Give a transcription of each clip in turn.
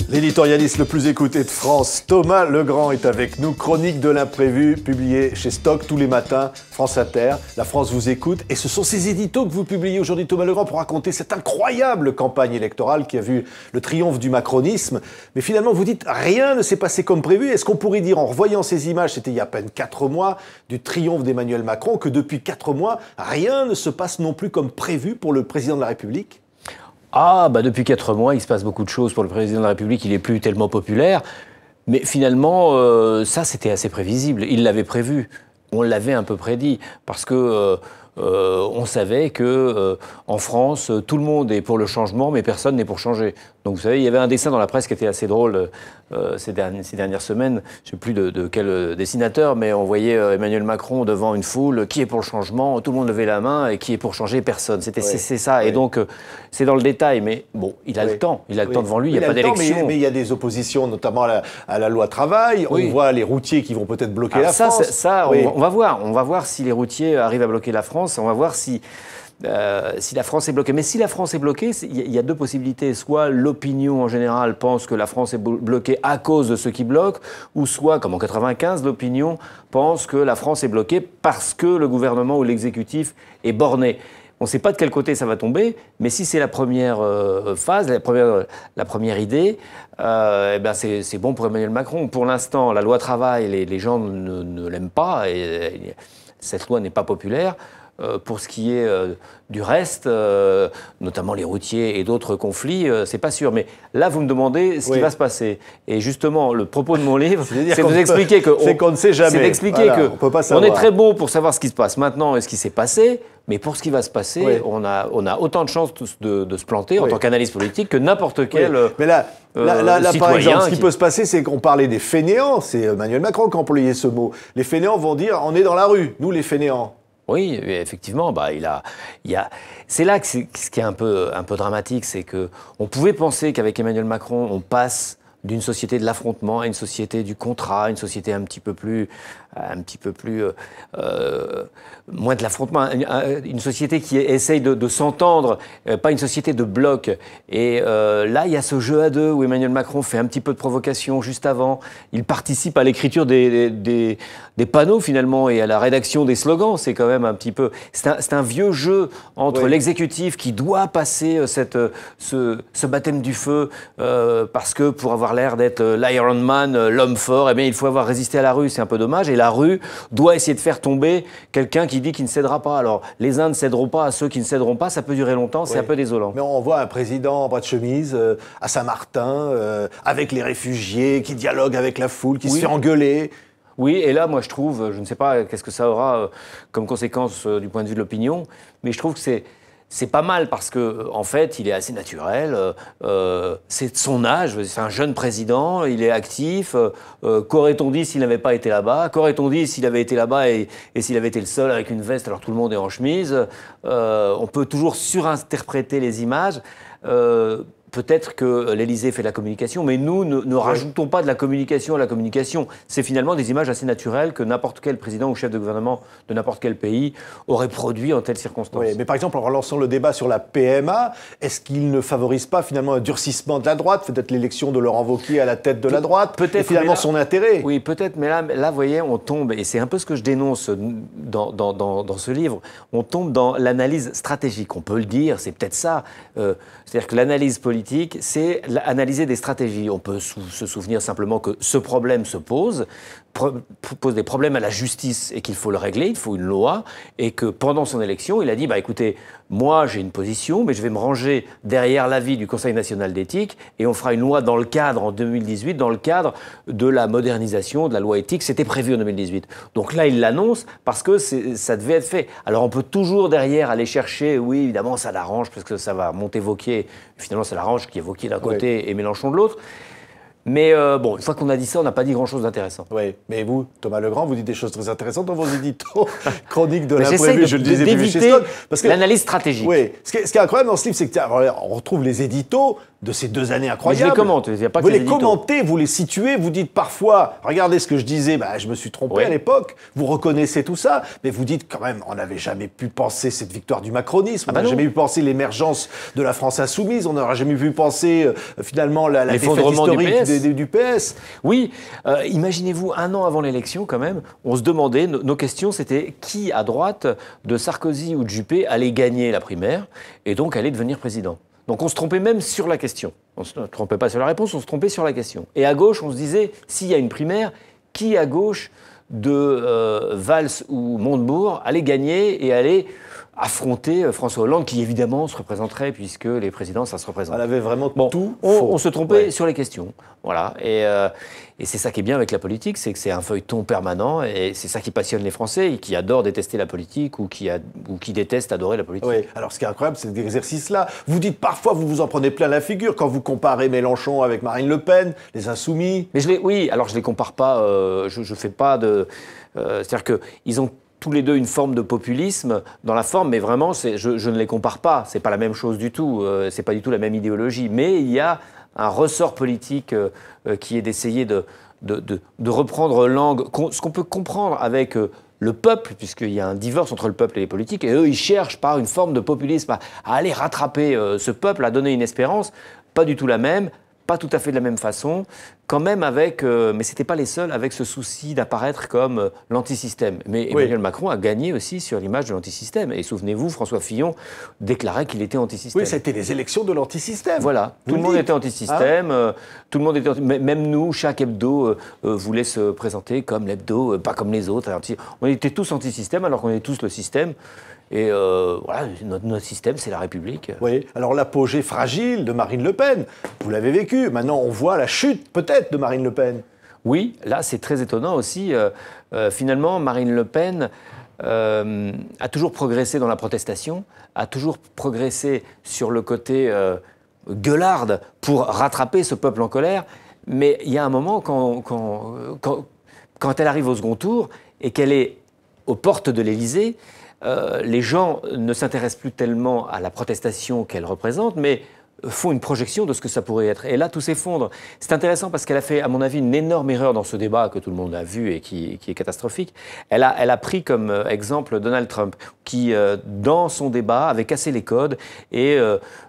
L'éditorialiste le plus écouté de France, Thomas Legrand, est avec nous. Chronique de l'imprévu, publiée chez Stock tous les matins, France Inter. La France vous écoute. Et ce sont ces éditos que vous publiez aujourd'hui, Thomas Legrand, pour raconter cette incroyable campagne électorale qui a vu le triomphe du macronisme. Mais finalement, vous dites, rien ne s'est passé comme prévu. Est-ce qu'on pourrait dire, en revoyant ces images, c'était il y a à peine 4 mois, du triomphe d'Emmanuel Macron, que depuis 4 mois, rien ne se passe non plus comme prévu pour le président de la République ? Ah, bah depuis 4 mois, il se passe beaucoup de choses pour le président de la République. Il n'est plus tellement populaire. Mais finalement, ça, c'était assez prévisible. Il l'avait prévu. On l'avait un peu prédit. Parce que on savait que en France, tout le monde est pour le changement, mais personne n'est pour changer. Donc, vous savez, il y avait un dessin dans la presse qui était assez drôle ces dernières semaines. Je ne sais plus de quel dessinateur, mais on voyait Emmanuel Macron devant une foule. Qui est pour le changement? Tout le monde levait la main. Et qui est pour changer? Personne. C'est ça. Et donc, c'est dans le détail. Mais bon, il a le temps. Il a le temps devant lui. Il n'y a pas d'élection. Mais il y a des oppositions, notamment à la loi travail. On voit les routiers qui vont peut-être bloquer la France. On va voir. On va voir si les routiers arrivent à bloquer la France. On va voir si la France est bloquée. Mais si la France est bloquée, il y a deux possibilités. Soit l'opinion en général pense que la France est bloquée à cause de ceux qui bloquent, ou soit, comme en 95, l'opinion pense que la France est bloquée parce que le gouvernement ou l'exécutif est borné. On ne sait pas de quel côté ça va tomber, mais si c'est la première phase, la première idée, eh ben c'est bon pour Emmanuel Macron. Pour l'instant, la loi travail, les gens ne l'aiment pas, et cette loi n'est pas populaire. Pour ce qui est du reste, notamment les routiers et d'autres conflits, c'est pas sûr. Mais là, vous me demandez ce qui va se passer. Et justement, le propos de mon livre, c'est de vous expliquer qu'on ne sait jamais. C'est d'expliquer on est très bon pour savoir ce qui se passe maintenant et ce qui s'est passé. Mais pour ce qui va se passer, on a autant de chances de se planter en tant qu'analyste politique que n'importe quel Mais là, par exemple, ce qui peut se passer, c'est qu'on parlait des fainéants. C'est Emmanuel Macron qui a employé ce mot. Les fainéants vont dire, on est dans la rue, nous les fainéants. Oui, effectivement, c'est là que ce qui est un peu dramatique, c'est que on pouvait penser qu'avec Emmanuel Macron, on passe d'une société de l'affrontement à une société du contrat, une société un petit peu plus moins de l'affrontement, une société qui essaye de s'entendre, pas une société de bloc. Et là, il y a ce jeu à deux où Emmanuel Macron fait un petit peu de provocation juste avant. Il participe à l'écriture des panneaux finalement et à la rédaction des slogans. C'est quand même un petit peu... C'est un vieux jeu entre l'exécutif qui doit passer ce baptême du feu parce que pour avoir l'air d'être l'Iron Man, l'homme fort, eh bien, il faut avoir résisté à la rue. C'est un peu dommage. Et la rue doit essayer de faire tomber quelqu'un qui dit qu'il ne cédera pas. Alors, les uns ne céderont pas à ceux qui ne céderont pas. Ça peut durer longtemps. C'est un peu désolant. Mais on voit un président en bras de chemise à Saint-Martin, avec les réfugiés, qui dialogue avec la foule, qui se fait engueuler. Oui, et là, moi, je trouve, je ne sais pas qu'est-ce que ça aura comme conséquence du point de vue de l'opinion, mais je trouve que c'est pas mal parce que en fait, il est assez naturel. C'est de son âge. C'est un jeune président. Il est actif. Qu'aurait-on dit s'il n'avait pas été là-bas? Qu'aurait-on dit s'il avait été là-bas et s'il avait été le seul avec une veste alors que tout le monde est en chemise? On peut toujours surinterpréter les images. Peut-être que l'Élysée fait de la communication, mais nous ne rajoutons pas de la communication à la communication. C'est finalement des images assez naturelles que n'importe quel président ou chef de gouvernement de n'importe quel pays aurait produit en telles circonstances. Oui, mais par exemple, en relançant le débat sur la PMA, est-ce qu'il ne favorise pas finalement un durcissement de la droite, peut-être l'élection de Laurent Wauquiez à la tête de la droite, et finalement son intérêt? Oui, peut-être, mais là, vous voyez, on tombe, et c'est un peu ce que je dénonce dans ce livre, on tombe dans l'analyse stratégique. On peut le dire, c'est peut-être ça. C'est-à-dire que l'analyse politique, c'est analyser des stratégies. On peut se souvenir simplement que ce problème se pose des problèmes à la justice et qu'il faut le régler, il faut une loi, et que pendant son élection, il a dit, écoutez, moi j'ai une position, mais je vais me ranger derrière l'avis du Conseil national d'éthique et on fera une loi dans le cadre, en 2018, dans le cadre de la modernisation de la loi éthique. C'était prévu en 2018. Donc là, il l'annonce parce que ça devait être fait. Alors on peut toujours derrière aller chercher, oui, évidemment, ça l'arrange parce que ça va monter Wauquiez. Finalement, ça l'arrange qu'il y ait Wauquiez d'un côté et Mélenchon de l'autre. Mais une fois qu'on a dit ça, on n'a pas dit grand-chose d'intéressant. Oui, mais vous, Thomas Legrand, vous dites des choses très intéressantes dans vos éditos. Chronique de l'imprévu, je le disais, d'éviter l'analyse stratégique. Oui, ce qui est incroyable dans ce livre, c'est qu'on retrouve les éditos de ces 2 années incroyables. Mais je les commente, il n'y a pas que vous les éditos. commentez, vous les situez, vous dites parfois, regardez ce que je disais, je me suis trompé à l'époque, vous reconnaissez tout ça, mais vous dites quand même, on n'avait jamais pu penser cette victoire du macronisme, on n'a jamais pu penser l'émergence de la France insoumise, on n'aurait jamais pu penser finalement la défaite historique du PS. Oui, imaginez-vous, 1 an avant l'élection quand même, on se demandait, nos questions c'était qui à droite de Sarkozy ou de Juppé allait gagner la primaire et donc allait devenir président. Donc on se trompait même sur la question. On ne se trompait pas sur la réponse, on se trompait sur la question. Et à gauche, on se disait, s'il y a une primaire, qui à gauche de Valls ou Montebourg allait gagner et allait affronter François Hollande, qui évidemment se représenterait, puisque les présidents, ça se représente. Elle avait vraiment tout on se trompait sur les questions. Voilà. Et c'est ça qui est bien avec la politique, c'est que c'est un feuilleton permanent, et c'est ça qui passionne les Français, et qui adorent détester la politique, ou qui détestent adorer la politique. Oui, alors ce qui est incroyable, c'est l'exercice-là. Vous dites parfois, vous vous en prenez plein la figure, quand vous comparez Mélenchon avec Marine Le Pen, les Insoumis. Mais oui, alors je les compare pas, je fais pas de... c'est-à-dire qu'ils ont tous les deux une forme de populisme dans la forme, mais vraiment, je ne les compare pas. C'est pas la même chose du tout. C'est pas du tout la même idéologie. Mais il y a un ressort politique qui est d'essayer de reprendre langue, ce qu'on peut comprendre avec le peuple, puisqu'il y a un divorce entre le peuple et les politiques, et eux, ils cherchent par une forme de populisme à aller rattraper ce peuple, à donner une espérance, pas du tout la même, pas tout à fait de la même façon, quand même avec, mais c'était pas les seuls, avec ce souci d'apparaître comme l'antisystème. Mais Emmanuel Macron a gagné aussi sur l'image de l'antisystème. Et souvenez-vous, François Fillon déclarait qu'il était antisystème. Oui, c'était les élections de l'antisystème. Voilà, tout le monde était antisystème, tout le monde était même nous, chaque hebdo voulait se présenter comme l'hebdo, pas comme les autres. On était tous antisystème alors qu'on est tous le système. Et voilà, notre système, c'est la République. Oui, alors l'apogée fragile de Marine Le Pen, vous l'avez vécu. Maintenant, on voit la chute, peut-être, de Marine Le Pen. Oui, là, c'est très étonnant aussi. Finalement, Marine Le Pen a toujours progressé dans la protestation, a toujours progressé sur le côté gueularde pour rattraper ce peuple en colère. Mais il y a un moment, quand elle arrive au second tour et qu'elle est aux portes de l'Élysée, les gens ne s'intéressent plus tellement à la protestation qu'elle représente, mais font une projection de ce que ça pourrait être. Et là, tout s'effondre. C'est intéressant parce qu'elle a fait, à mon avis, une énorme erreur dans ce débat que tout le monde a vu et qui est catastrophique. Elle a pris comme exemple Donald Trump, qui, dans son débat, avait cassé les codes et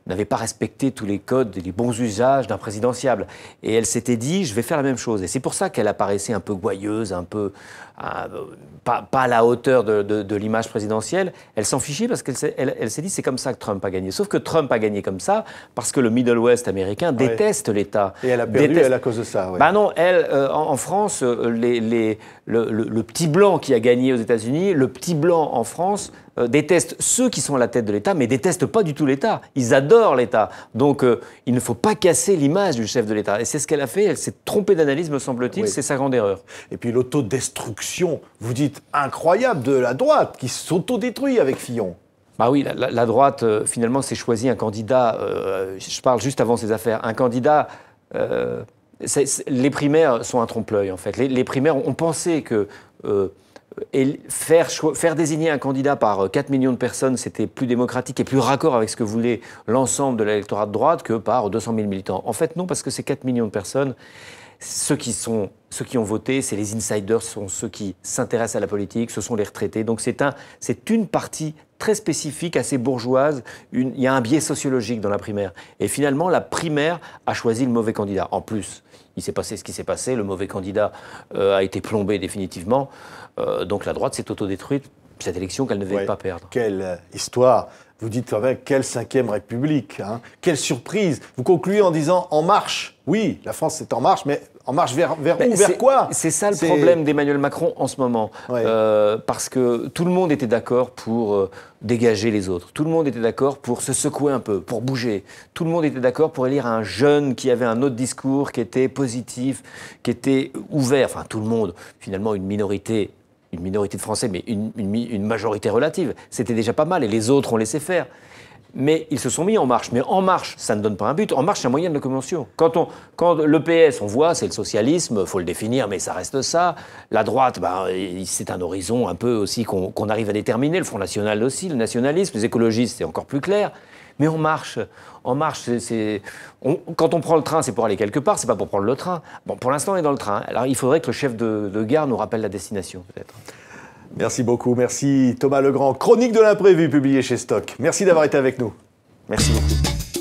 n'avait pas respecté tous les codes et les bons usages d'un présidentiable. Et elle s'était dit, je vais faire la même chose. Et c'est pour ça qu'elle apparaissait un peu gouailleuse, un peu... pas à la hauteur de l'image présidentielle. Elle s'en fichait parce qu'elle s'est dit, c'est comme ça que Trump a gagné. Sauf que Trump a gagné comme ça parce que le Middle West américain déteste l'État. Et elle a perdu à cause de ça. Bah non, elle, en France, le petit blanc qui a gagné aux États-Unis, le petit blanc en France déteste ceux qui sont à la tête de l'État, mais détestent pas du tout l'État. Ils adorent l'État. Donc, il ne faut pas casser l'image du chef de l'État. Et c'est ce qu'elle a fait. Elle s'est trompée d'analyse, me semble-t-il. C'est sa grande erreur. Et puis l'autodestruction, vous dites, incroyable de la droite, qui s'autodétruit avec Fillon. Bah oui, la droite, finalement, s'est choisi un candidat, je parle juste avant ces affaires, un candidat... les primaires sont un trompe-l'œil, en fait. Les primaires, on pensait que... et faire désigner un candidat par 4 millions de personnes, c'était plus démocratique et plus raccord avec ce que voulait l'ensemble de l'électorat de droite que par 200 000 militants. En fait, non, parce que ces 4 millions de personnes, ceux qui ont voté, c'est les insiders, ce sont ceux qui s'intéressent à la politique, ce sont les retraités. Donc c'est une partie très spécifique, assez bourgeoise. Il y a un biais sociologique dans la primaire. Et finalement, la primaire a choisi le mauvais candidat. En plus, il s'est passé ce qui s'est passé. Le mauvais candidat a été plombé définitivement. Donc la droite s'est autodétruite cette élection qu'elle ne devait pas perdre. Quelle histoire! Vous dites quand même, quelle 5e République, hein. Quelle surprise! Vous concluez en disant « En marche ». Oui, la France est en marche, mais en marche vers où? Vers quoi? C'est ça le problème d'Emmanuel Macron en ce moment. Parce que tout le monde était d'accord pour dégager les autres. Tout le monde était d'accord pour se secouer un peu, pour bouger. Tout le monde était d'accord pour élire un jeune qui avait un autre discours, qui était positif, qui était ouvert. Enfin, tout le monde, finalement, une minorité de Français, mais une majorité relative. C'était déjà pas mal, et les autres ont laissé faire. Mais ils se sont mis En Marche. Mais En Marche, ça ne donne pas un but. En Marche, c'est un moyen de locomotion. Quand le PS, on voit, c'est le socialisme, il faut le définir, mais ça reste ça. La droite, c'est un horizon un peu aussi qu'on arrive à déterminer. Le Front National aussi, le nationalisme, les écologistes, c'est encore plus clair. Mais En Marche, quand on prend le train, c'est pour aller quelque part, c'est pas pour prendre le train. Bon, pour l'instant, on est dans le train. Alors, il faudrait que le chef de gare nous rappelle la destination, peut-être. Merci beaucoup. Merci Thomas Legrand. Chronique de l'imprévu, publié chez Stock. Merci d'avoir été avec nous. Merci beaucoup.